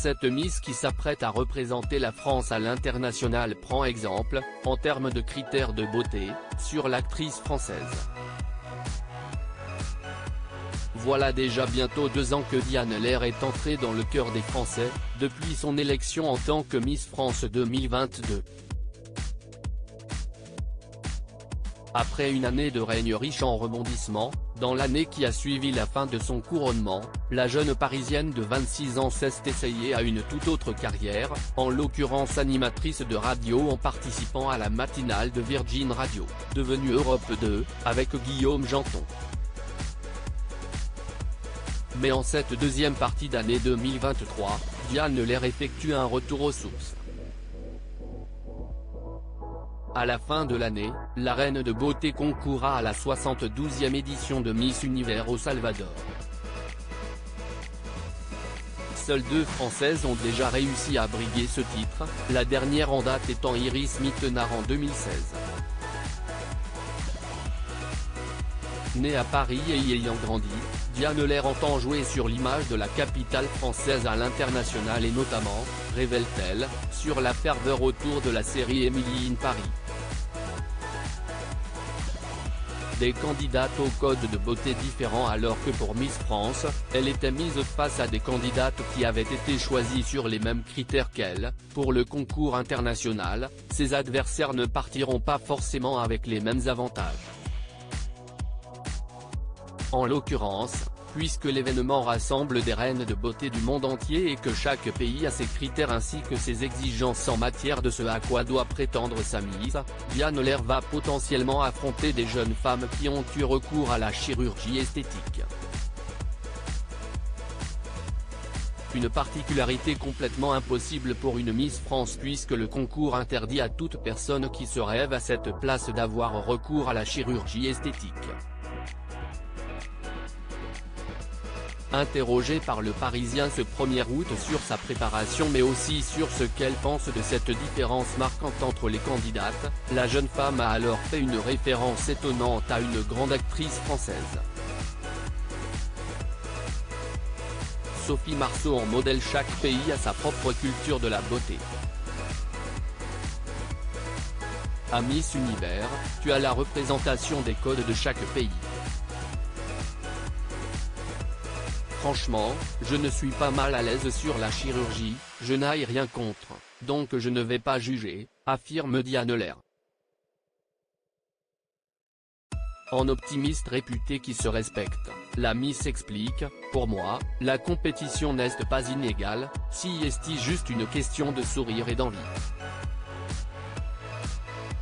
cette Miss qui s'apprête à représenter la France à l'international prend exemple, en termes de critères de beauté, sur l'actrice française. Voilà déjà bientôt 2 ans que Diane Lair est entrée dans le cœur des Français, depuis son élection en tant que Miss France 2022. Après une année de règne riche en rebondissements, dans l'année qui a suivi la fin de son couronnement, la jeune Parisienne de 26 ans s'est essayée à une toute autre carrière, en l'occurrence animatrice de radio en participant à la matinale de Virgin Radio, devenue Europe 2, avec Guillaume Janton. Mais en cette deuxième partie d'année 2023, Diane Lair effectue un retour aux sources. À la fin de l'année, la reine de beauté concourra à la 72e édition de Miss Univers au Salvador. Seules 2 Françaises ont déjà réussi à briguer ce titre, la dernière en date étant Iris Mittenard en 2016. Née à Paris et y ayant grandi, Diane Lair entend jouer sur l'image de la capitale française à l'international et notamment, révèle-t-elle, sur la ferveur autour de la série Emily in Paris. Des candidates aux codes de beauté différents alors que pour Miss France, elle était mise face à des candidates qui avaient été choisies sur les mêmes critères qu'elle. Pour le concours international, ses adversaires ne partiront pas forcément avec les mêmes avantages. En l'occurrence, puisque l'événement rassemble des reines de beauté du monde entier et que chaque pays a ses critères ainsi que ses exigences en matière de ce à quoi doit prétendre sa mise, Diane Lair va potentiellement affronter des jeunes femmes qui ont eu recours à la chirurgie esthétique. Une particularité complètement impossible pour une Miss France puisque le concours interdit à toute personne qui se rêve à cette place d'avoir recours à la chirurgie esthétique. Interrogée par Le Parisien ce 1er août sur sa préparation mais aussi sur ce qu'elle pense de cette différence marquante entre les candidates, la jeune femme a alors fait une référence étonnante à une grande actrice française. Sophie Marceau en modèle. Chaque pays a sa propre culture de la beauté. À Miss Univers, tu as la représentation des codes de chaque pays. Franchement, je ne suis pas mal à l'aise sur la chirurgie, je n'ai rien contre, donc je ne vais pas juger, affirme Diane Lair. En optimiste réputée qui se respecte, la Miss explique, pour moi, la compétition n'est pas inégale, si est juste une question de sourire et d'envie.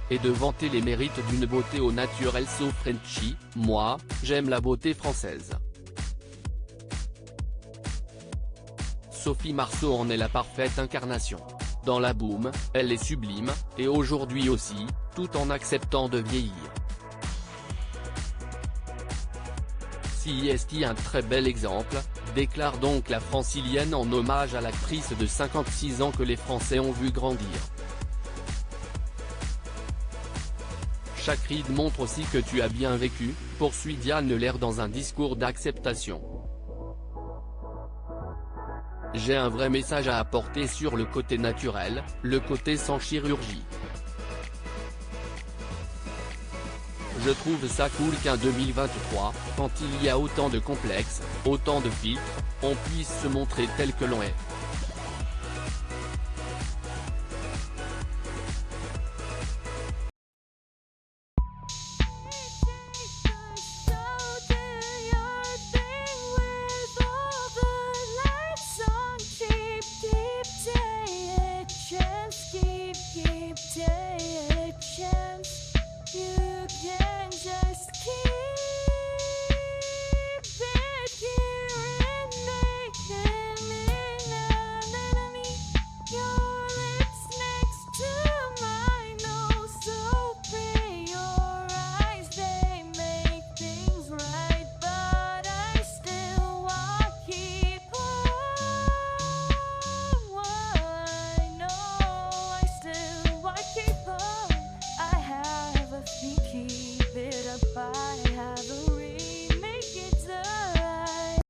Et de vanter les mérites d'une beauté au naturel so Frenchy, moi, j'aime la beauté française. Sophie Marceau en est la parfaite incarnation. Dans la boum, elle est sublime, et aujourd'hui aussi, tout en acceptant de vieillir. Si est un très bel exemple, déclare donc la francilienne en hommage à l'actrice de 56 ans que les Français ont vu grandir. Chaque ride montre aussi que tu as bien vécu, poursuit Diane Lair dans un discours d'acceptation. J'ai un vrai message à apporter sur le côté naturel, le côté sans chirurgie. Je trouve ça cool qu'en 2023, quand il y a autant de complexes, autant de filtres, on puisse se montrer tel que l'on est.